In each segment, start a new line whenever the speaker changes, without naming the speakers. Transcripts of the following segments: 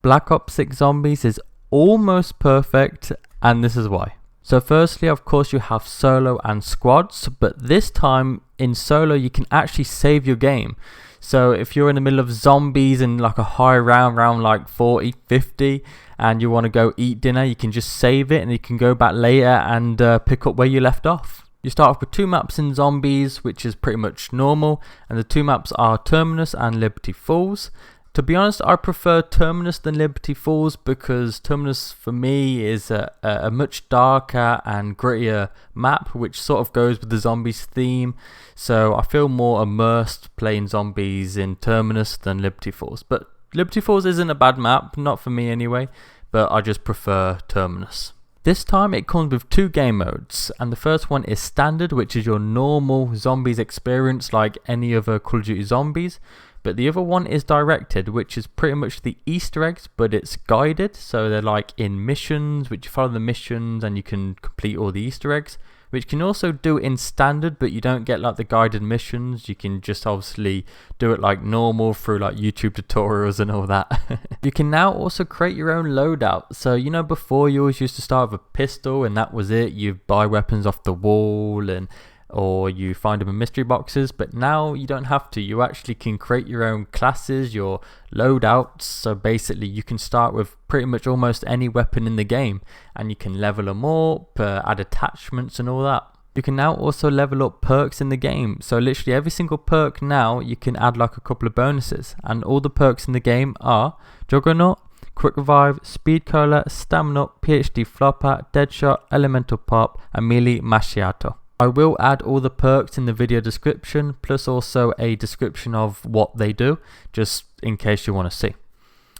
Black Ops 6 Zombies is almost perfect, and this is why. So firstly, of course, you have solo and squads, but this time in solo you can actually save your game. So if you're in the middle of zombies in like a high round like 40, 50, and you want to go eat dinner, you can just save it and you can go back later and pick up where you left off. You start off with 2 maps in zombies, which is pretty much normal, and the 2 maps are Terminus and Liberty Falls. To be honest, I prefer Terminus than Liberty Falls because Terminus for me is a much darker and grittier map, which sort of goes with the zombies theme. So I feel more immersed playing zombies in Terminus than Liberty Falls. But Liberty Falls isn't a bad map, not for me anyway, but I just prefer Terminus. This time it comes with 2 game modes, and the first one is Standard, which is your normal zombies experience like any other Call of Duty Zombies. But the other one is Directed, which is pretty much the Easter eggs, but it's guided. So they're like in missions, which you follow the missions and you can complete all the Easter eggs, which you can also do in Standard, but you don't get like the guided missions. You can just obviously do it like normal through like YouTube tutorials and all that. You can now also create your own loadout. So you know, before you always used to start with a pistol and that was it. You buy weapons off the wall or you find them in mystery boxes, but now you don't have to. You actually can create your own classes, your loadouts. So basically you can start with pretty much almost any weapon in the game and you can level them up, add attachments and all that. You can now also level up perks in the game. So literally every single perk now you can add like a couple of bonuses, and all the perks in the game are Jugger-Nog, Quick Revive, Speed Cola, Stamin-Up, PhD Flopper, Deadshot, Elemental Pop and Melee Macchiato. I will add all the perks in the video description, plus also a description of what they do, just in case you want to see.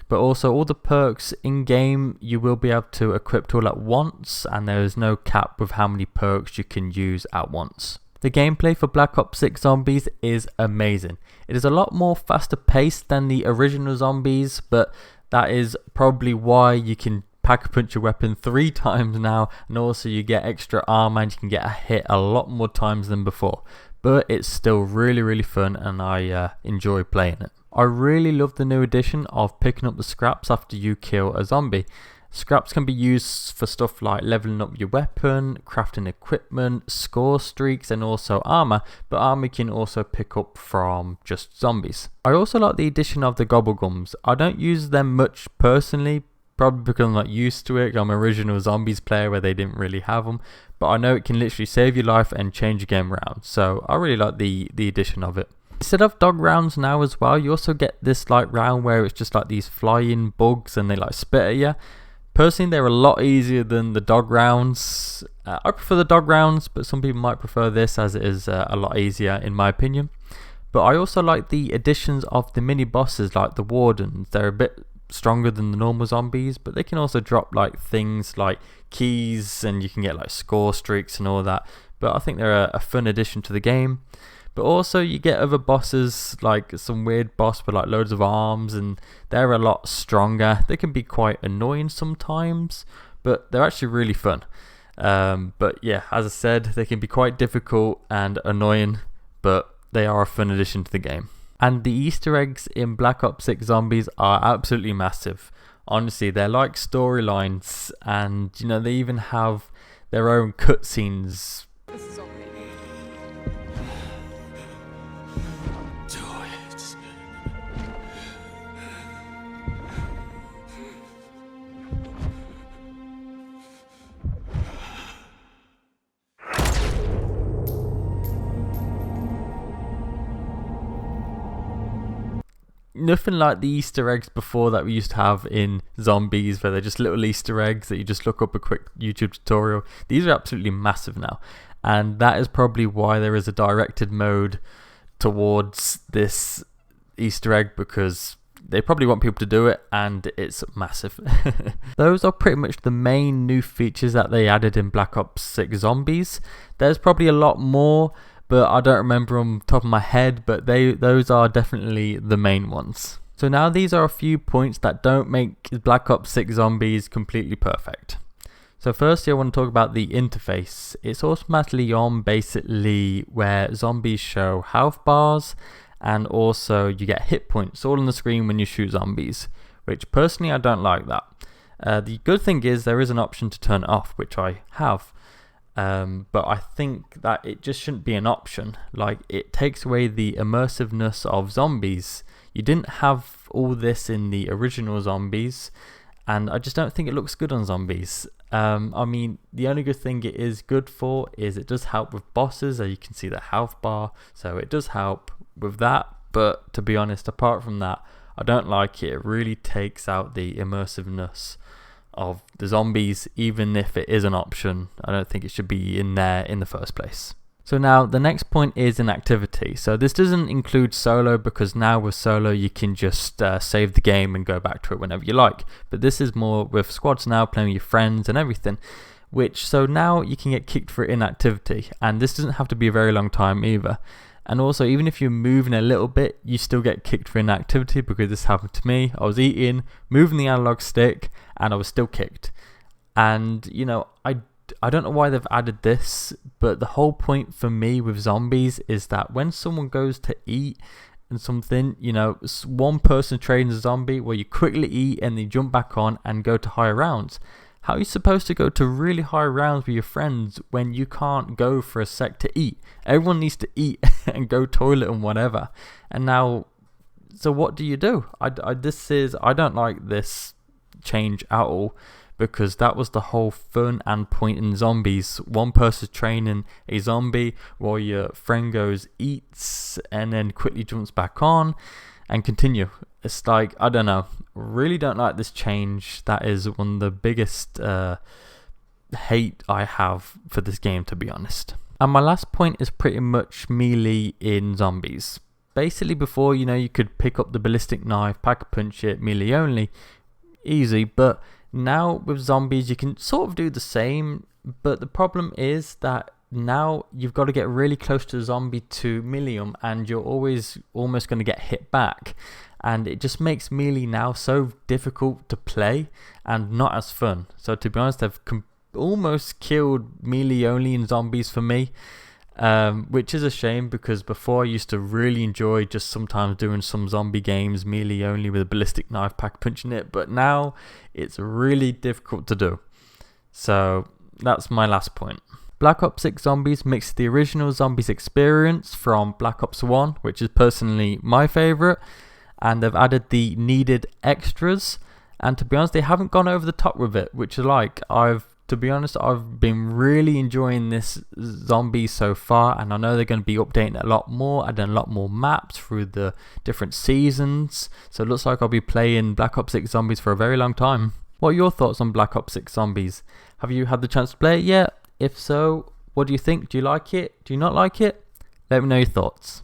But also all the perks in game you will be able to equip all at once, and there is no cap with how many perks you can use at once. The gameplay for Black Ops 6 Zombies is amazing. It is a lot more faster paced than the original Zombies, but that is probably why you can pack a punch your weapon 3 times now, and also you get extra armor and you can get a hit a lot more times than before. But it's still really fun, and I enjoy playing it. I really love the new addition of picking up the scraps after you kill a zombie. Scraps can be used for stuff like leveling up your weapon, crafting equipment, score streaks and also armor, but armor you can also pick up from just zombies. I also like the addition of the gobblegums. I don't use them much personally, probably because I'm not used to it. I'm an original Zombies player where they didn't really have them, but I know it can literally save your life and change your game around, so I really like the addition of it. Instead of dog rounds now as well, you also get this like round where it's just like these flying bugs and they like spit at you. Personally, they're a lot easier than the dog rounds. I prefer the dog rounds, but some people might prefer this as it is a lot easier in my opinion. But I also like the additions of the mini bosses like the wardens. They're a bit stronger than the normal zombies, but they can also drop like things like keys and you can get like score streaks and all that. But I think they're a fun addition to the game. But also you get other bosses, like some weird boss with like loads of arms, and they're a lot stronger. They can be quite annoying sometimes, but they're actually really fun. But yeah, as I said, they can be quite difficult and annoying, but they are a fun addition to the game. And the Easter eggs in Black Ops 6 Zombies are absolutely massive. Honestly, they're like storylines, and you know, they even have their own cutscenes.
This is all right.
Do it.
Nothing like the Easter eggs before that we used to have in Zombies, where they're just little Easter eggs that you just look up a quick YouTube tutorial. These are absolutely massive now, and that is probably why there is a directed mode towards this Easter egg, because they probably want people to do it, and it's massive. Those are pretty much the main new features that they added in Black Ops 6 Zombies. There's probably a lot more, but I don't remember on the top of my head, but those are definitely the main ones. So now these are a few points that don't make Black Ops 6 Zombies completely perfect. So firstly, I want to talk about the interface. It's automatically on basically where zombies show health bars, and also you get hit points all on the screen when you shoot zombies, which personally I don't like that. The good thing is there is an option to turn it off, which I have. But I think that it just shouldn't be an option. Like, it takes away the immersiveness of zombies. You didn't have all this in the original zombies, and I just don't think it looks good on zombies. I mean, the only good thing it is good for is it does help with bosses, as you can see the health bar, so it does help with that. But to be honest, apart from that, I don't like it. It really takes out the immersiveness of the zombies. Even if it is an option, I don't think it should be in there in the first place. So now the next point is an activity. So this doesn't include solo, because now with solo you can just save the game and go back to it whenever you like. But this is more with squads now, playing with your friends and everything. So now you can get kicked for inactivity, and this doesn't have to be a very long time either. And also, even if you're moving a little bit, you still get kicked for inactivity, because this happened to me. I was eating, moving the analog stick, and I was still kicked. And you know, I don't know why they've added this, but the whole point for me with zombies is that when someone goes to eat and something, you know, one person trains a zombie where you quickly eat and then jump back on and go to higher rounds. How are you supposed to go to really high rounds with your friends when you can't go for a sec to eat? Everyone needs to eat and go toilet and whatever. And now, so what do you do? I don't like this change at all, because that was the whole fun and point in zombies. One person training a zombie while your friend goes, eats, and then quickly jumps back on and continue. It's like, I don't know, really don't like this change. That is one of the biggest hate I have for this game, to be honest. And my last point is pretty much melee in zombies. Basically, before, you know, you could pick up the ballistic knife, pack a punch it, melee only, easy. But now with zombies you can sort of do the same, but the problem is that now you've got to get really close to the zombie to melee him, and you're always almost going to get hit back, and it just makes melee now so difficult to play and not as fun. So to be honest, they've almost killed melee only in zombies for me, which is a shame, because before I used to really enjoy just sometimes doing some zombie games melee only with a ballistic knife, pack punching it, but now it's really difficult to do. So that's my last point. Black Ops 6 Zombies mixes the original Zombies experience from Black Ops 1, which is personally my favourite, and they've added the needed extras, and to be honest, they haven't gone over the top with it, which I like. I've been really enjoying this Zombies so far, and I know they're going to be updating it a lot more, adding a lot more maps through the different seasons, so it looks like I'll be playing Black Ops 6 Zombies for a very long time. What are your thoughts on Black Ops 6 Zombies? Have you had the chance to play it yet? If so, what do you think? Do you like it? Do you not like it? Let me know your thoughts.